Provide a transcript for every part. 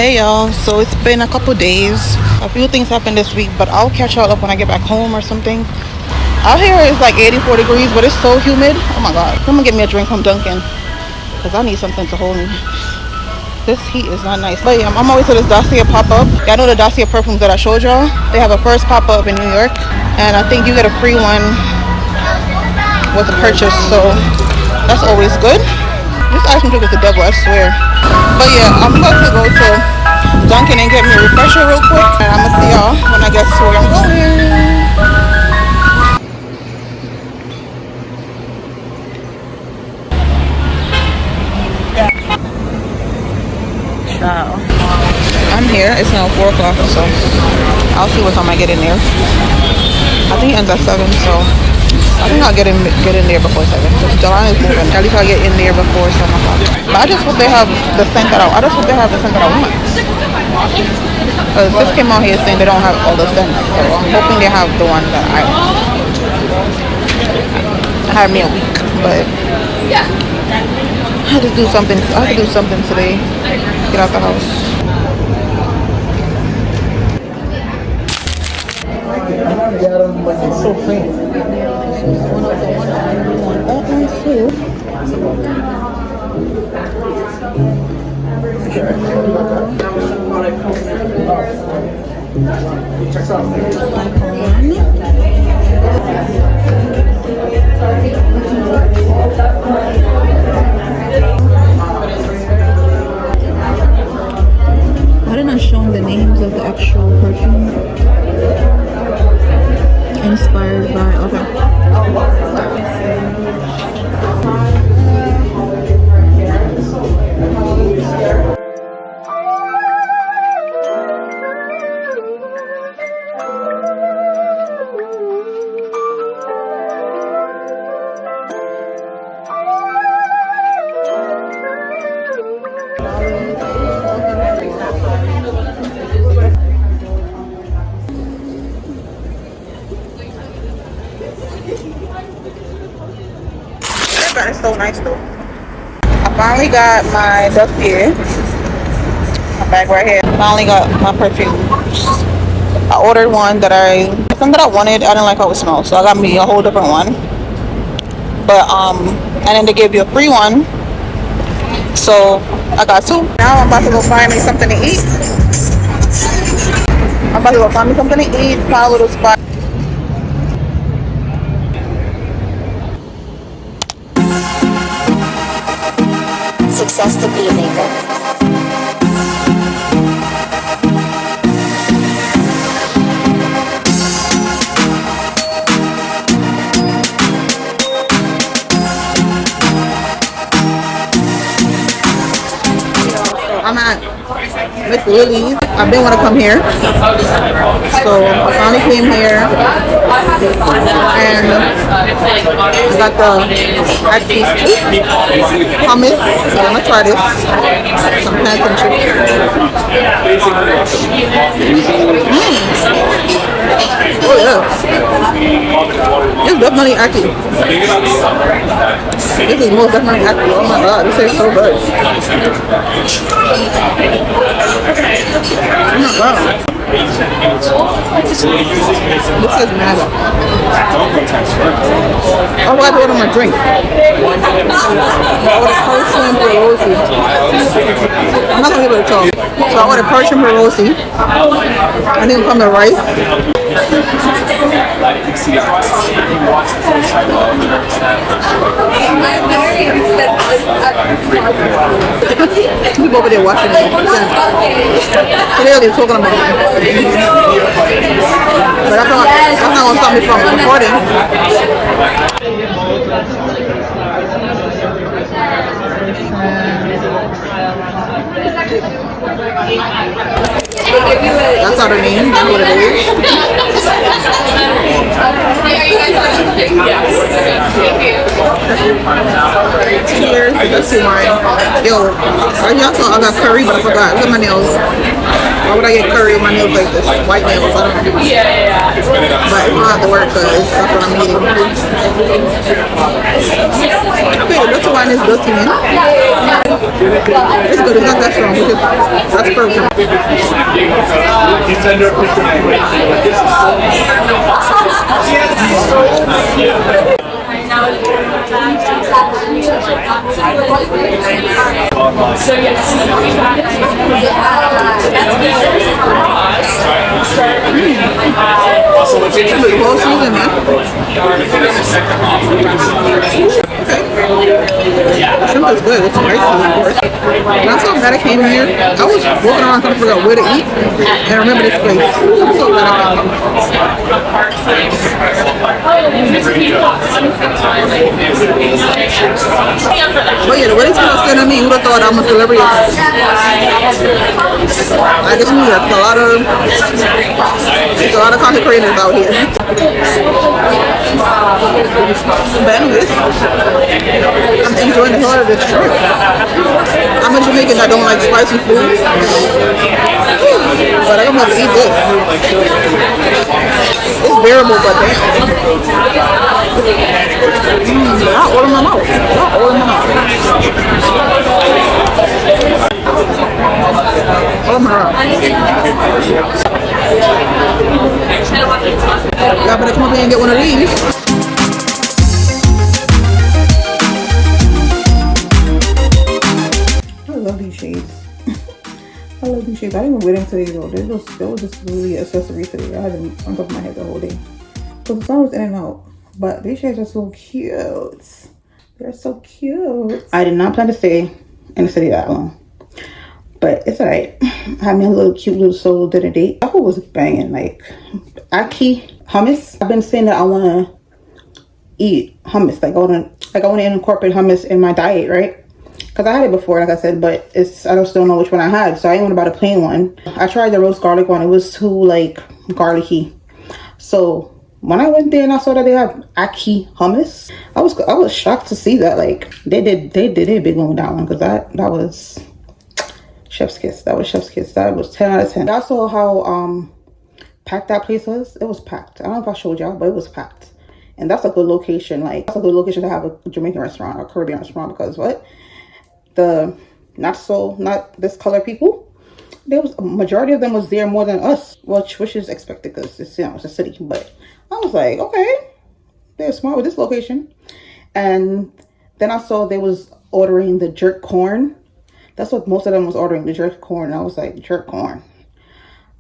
Hey y'all, so it's been a couple days. A few things happened this week, but I'll catch y'all up when I get back home or something. Out here it's like 84 degrees, but it's so humid. Oh my god. Come and get me a drink from Dunkin', because I need something to hold me. This heat is not nice. But yeah, I'm always to this Dossier pop-up. Y'all know the Dossier perfumes that I showed y'all? They have a first pop-up in New York, and I think you get a free one with a purchase, so that's always good. This ice cream drink is the devil, I swear. But yeah, I'm about to go to Dunkin' and get me a refresher real quick, and I'm gonna see y'all when I get to where I'm going. Ciao. I'm here. It's now 4 o'clock, so I'll see what time I get in there. I think it ends at 7, so I think I'll get in there before 7. The line is moving. At least I'll get in there before 7 o'clock. But I just hope they have the scent that I want. Because this came out here saying they don't have all the scents, so I'm hoping they have the one that I want. I had me a week, but I had to do something. I had to do something today. Get out the house. It's so faint. That one's too. I did not show the names of the actual perfume. Inspired by That is so nice though. I finally got my Dossier. My bag right here. Finally got my perfume. I ordered one that I wanted. I didn't like how it smelled, so I got me a whole different one. But and then they gave you a free one, so I got 2. Now I'm about to go find me something to eat. Find a little spot. Success to be a maker. I'm at Miss Lily's. I've been want to come here, so I finally came here, and I got the Ackee hummus. So I'm gonna try this. Some plantain chips. Oh yeah, it's definitely Ackee. This is most definitely Ackee. Oh my god, this tastes so good. Oh my god. This is mad. Oh, I ordered my drink. I ordered Persian Perosi. I'm not gonna be able to talk. So I ordered Persian Perosi. I didn't come to rice. People over there watching me. Clearly talking about it. But that's not gonna stop me from recording. That's not her name. That's what it is. Cheers. Let's see mine. Yo, y'all saw I got curry, but I forgot. Look at my nails. Why would I get curry with my nails like this? White nails. I don't know. But it's gonna have to work because that's what I'm eating. Okay, the dirty one is dirty, man. It's good. It's not that strong, which is that's perfect. So yes. Well seasoned, man. Shrimp is good. It's spicy, of course. When I saw that I came here, I was walking around trying to figure out where to eat, and I remember this place. I'm so glad I came. But yeah, the way it's still at me, who would have thought I'm a celebrity? I guess we have a lot of content creators out here. But anyways, I'm enjoying the hell out of this trip. I'm a Jamaican that don't like spicy food, but I don't have to eat this. It's bearable, but damn. Not all in my mouth. Not all in my mouth. Oh my God. Y'all better come up here and get one of these. I love these shades. I love these shades. I didn't even wear them today though. They was just really an accessory today. I had them on top of my head the whole day. So the sun was in and out. But these shades are so cute. They're so cute. I did not plan to stay in the city that long. But it's alright. I had me a little cute little solo dinner date. I was banging, like Ackee hummus. I've been saying that I wanna eat hummus. Like I wanna incorporate hummus in my diet, right? Because I had it before, like I said, but I just don't know which one I had. So I didn't want to buy the plain one. I tried the roast garlic one. It was too like garlicky. So when I went there and I saw that they have Ackee hummus, I was shocked to see that. Like they did a big one with that one, because that was chef's kiss. That was chef's kiss. That was 10 out of 10. I saw how packed that place was. It was packed. I don't know if I showed y'all, but it was packed. And that's a good location. Like that's a good location to have a Jamaican restaurant or Caribbean restaurant, because what? The not this color people, there was a majority of them was there more than us, which is expected because it's, you know, it's a city. But I was like, okay, they're smart with this location. And then I saw they was ordering the jerk corn. That's what most of them was ordering, the jerk corn. I was like, jerk corn.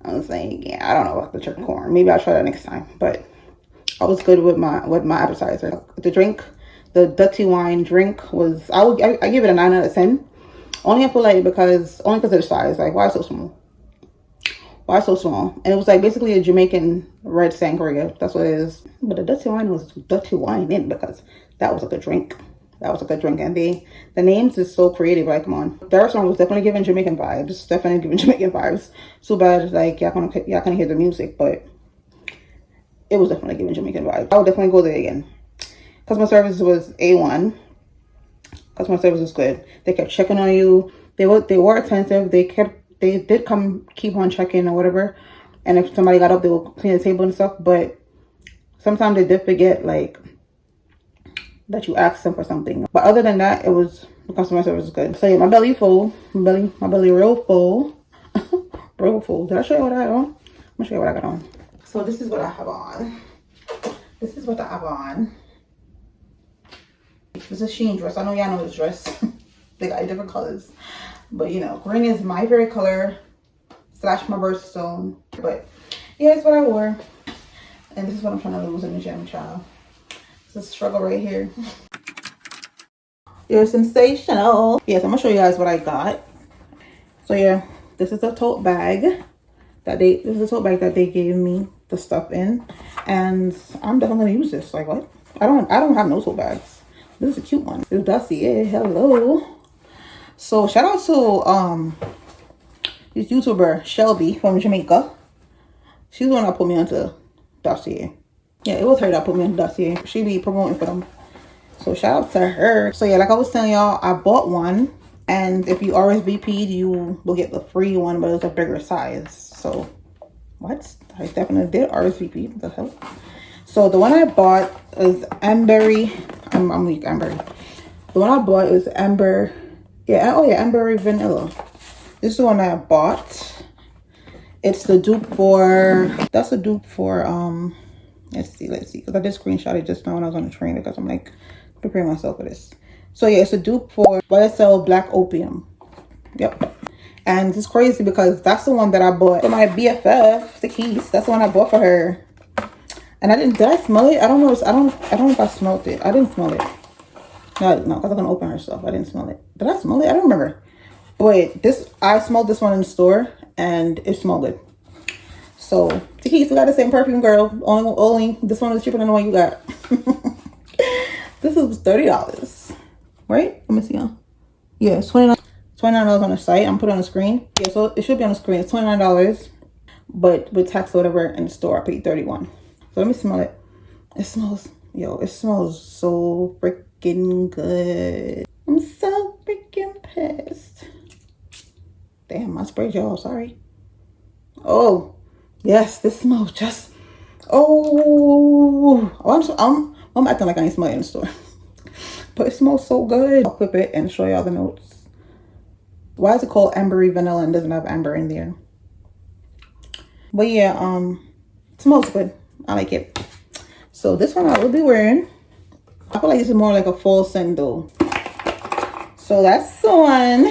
I was like, yeah, I don't know about the jerk corn. Maybe I'll try that next time. But I was good with my appetizer. The drink, the dirty wine drink was, I give it a 9 out of 10. Only because of the size. Like, why so small? Why so small? And it was like basically a Jamaican red sangria. That's what it is. But the dirty wine was dirty wine in, because that was a good drink. That was a good drink. And the names is so creative. Like, come on. The restaurant was definitely giving Jamaican vibes. Too bad, like, y'all can hear the music, but it was definitely giving Jamaican vibes. I would definitely go there again. Customer service was A1. Customer service was good. They kept checking on you. They were attentive. They did keep on checking or whatever. And if somebody got up, they would clean the table and stuff. But sometimes they did forget, like, that you asked them for something. But other than that, the customer service was good. So yeah, my belly full. My belly real full. Real full. Did I show you what I had on? I'm gonna show you what I got on. So this is what I have on. This is what I have on. This is a Shein dress. I know y'all know this dress. They got different colors. But you know, green is my favorite color. / my birthstone. But yeah, it's what I wore. And this is what I'm trying to lose in the gym, child. It's a struggle right here. You're sensational. Yes, I'm gonna show you guys what I got. So yeah, this is a tote bag that they gave me the stuff in. And I'm definitely gonna use this. Like, what? I don't have no tote bags. This is a cute one. It's Dossier. Hello. So shout out to this YouTuber Shelby from Jamaica. She's the one that put me onto Dossier. Yeah, it was her that put me onto Dossier. She be promoting for them. So shout out to her. So yeah, like I was telling y'all, I bought one. And if you RSVP'd, you will get the free one, but it's a bigger size. So what? I definitely did RSVP. What the hell? So the one I bought is Amberry. I'm weak, Amber. The one I bought is Amber Yeah, oh yeah, Amberry Vanilla. This is the one I bought. It's the dupe for, that's the dupe for, let's see, because I did screenshot it just now when I was on the train because I'm like preparing myself for this. So yeah, it's a dupe for YSL Black Opium. Yep. And it's crazy because that's the one that I bought for my BFF, the keys. That's the one I bought for her. And did I smell it? I don't know. I don't know if I smelled it. I didn't smell it. No, because I'm gonna open her stuff. I didn't smell it. Did I smell it? I don't remember. But I smelled this one in the store and it smelled good. So Takis, we got the same perfume, girl. Only this one is cheaper than the one you got. This is $30, right? Let me see. Yeah, it's $29 on the site. I'm putting on the screen. Yeah, so it should be on the screen. It's $29, but with tax or whatever in the store, I paid $31. So let me smell it. It smells, it smells so freaking good. I'm so freaking pissed. Damn, I sprayed y'all. Sorry. Oh, yes, this smells just. I'm acting like I ain't smelling in the store, but it smells so good. I'll clip it and show y'all the notes. Why is it called Ambery Vanilla and doesn't have amber in there? But yeah, it smells good. I like it. So this one I will be wearing. I feel like this is more like a fall scent though. So that's the one.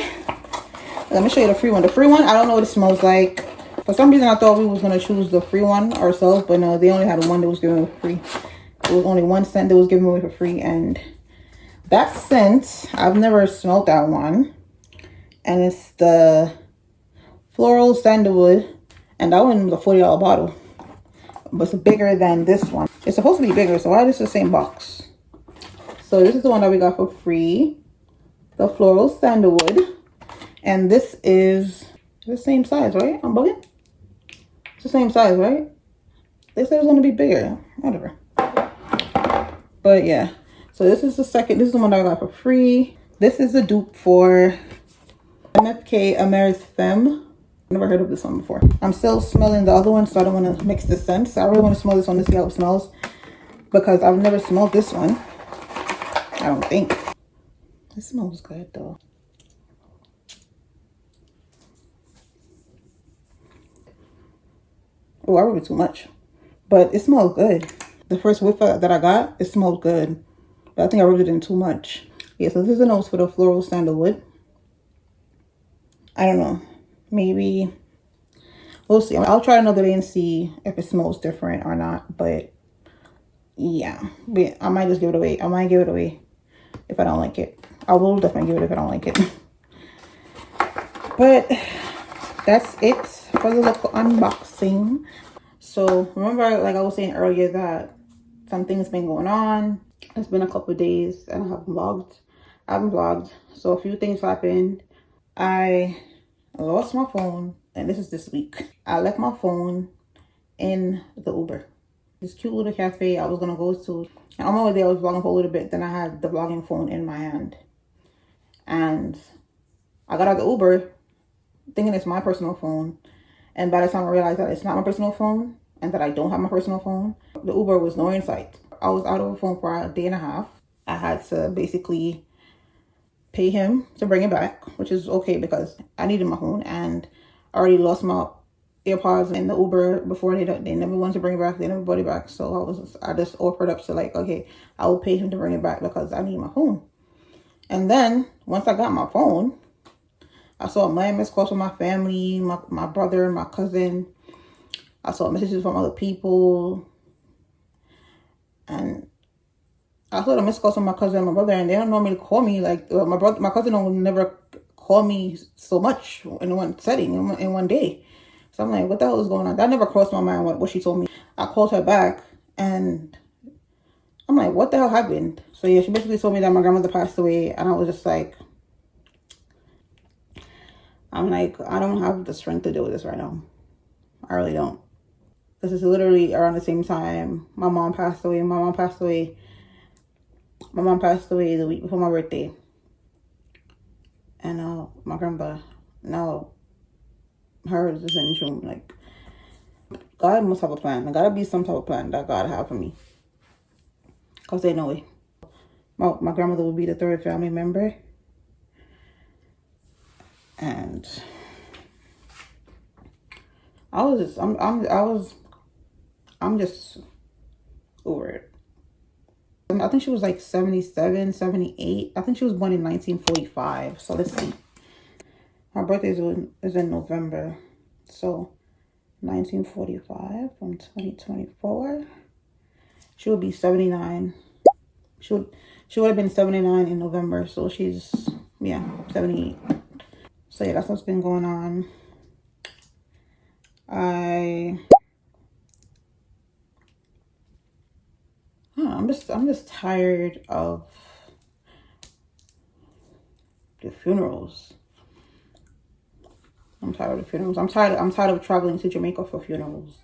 Let me show you the free one. The free one, I don't know what it smells like. For some reason, I thought we was going to choose the free one ourselves. But no, they only had one that was given away for free. It was only one scent that was given away for free. And that scent, I've never smelled that one. And it's the Floral Sandalwood. And that one was a $40 bottle. But it's bigger than this one. It's supposed to be bigger. So why is this the same box? So this is the one that we got for free. The Floral Sandalwood. And this is the same size, right? I'm bugging? It's the same size, right? They said it was going to be bigger. Whatever. But yeah. So this is the second. This is the one I got for free. This is the dupe for MFK Ameris Femme. Never heard of this one before. I'm still smelling the other one, so I don't want to mix the scents. I really want to smell this one to see how it smells. Because I've never smelled this one. I don't think. It smells good though. Oh, I rubbed it too much. But it smells good. The first whiff that I got, it smelled good. But I think I rubbed it in too much. Yeah, so this is the nose for the Floral Sandalwood. I don't know. Maybe. We'll see. I'll try another day and see if it smells different or not. But yeah. But I might just give it away. I might give it away if I don't like it. I will definitely give it if I don't like it. But that's it for the local unboxing. So remember, like I was saying earlier, that something's been going on. It's been a couple of days and I haven't vlogged. So a few things happened. I lost my phone, and this week. I left my phone in the Uber. This cute little cafe I was gonna go to. And on my way there, I was vlogging for a little bit. Then I had the vlogging phone in my hand. And I got out the Uber thinking it's my personal phone. And by the time I realized that it's not my personal phone and that I don't have my personal phone, the Uber was nowhere in sight. I was out of the phone for a day and a half. I had to basically pay him to bring it back, which is okay because I needed my phone and I already lost my AirPods in the Uber before. They never wanted to bring it back. They never brought it back. So I just offered up to, like, okay, I will pay him to bring it back because I need my phone. And then once I got my phone, I saw my missed calls from my family, my brother, my cousin. I saw messages from other people. And I saw the missed calls from my cousin and my brother, and they don't normally call me. Like, my cousin don't never call me so much in one setting, in one day. So I'm like, what the hell is going on? That never crossed my mind, what she told me. I called her back, and I'm like, what the hell happened? So yeah, she basically told me that my grandmother passed away, and I was just like, I don't have the strength to deal with this right now. I really don't. This is literally around the same time my mom passed away. My mom passed away the week before my birthday. And my grandpa, now hers is in June. Like, God must have a plan. There gotta be some type of plan that God have for me. Because ain't no way. My grandmother will be the third family member. And I'm just over it. I think she was like 77, 78. I think she was born in 1945. So let's see. Her birthday is in November. So 1945 from 2024. She would be 79. She would have been 79 in November. So she's, yeah, 78. So yeah, that's what's been going on. I'm just tired of the funerals. I'm tired of the funerals. I'm tired of traveling to Jamaica for funerals.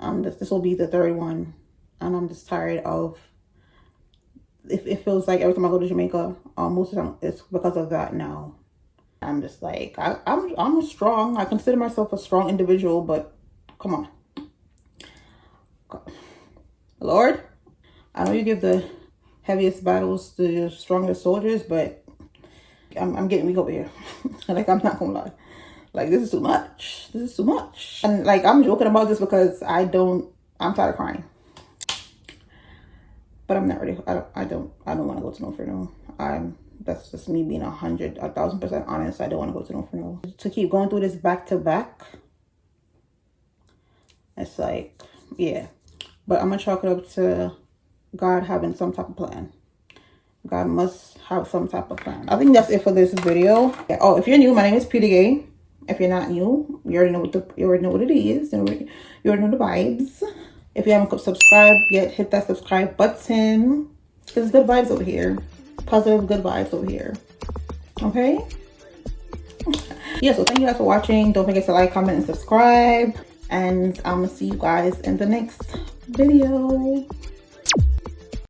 This will be the third one, and I'm just tired of. It feels like every time I go to Jamaica, most of the time it's because of that now. I'm just like I'm strong. I consider myself a strong individual, but come on, God. Lord, I know you give the heaviest battles to your strongest soldiers, but I'm getting weak over here. Like, I'm not gonna lie. Like, this is too much. This is too much. And like, I'm joking about this because I'm tired of crying. But I'm not ready. I don't want to go to no funeral. That's just me being 1,000% honest. I don't want to go to no funeral. To keep going through this back to back, it's like, yeah. But I'm gonna chalk it up to God having some type of plan. God must have some type of plan. I think that's it for this video. Oh, if you're new, my name is PDA. If you're not new, you already know what it is. You already know the vibes. If you haven't subscribed yet, hit that subscribe button. There's good vibes over here. Positive, good vibes over here. Okay? Yeah, so thank you guys for watching. Don't forget to like, comment, and subscribe. And I'm going to see you guys in the next video.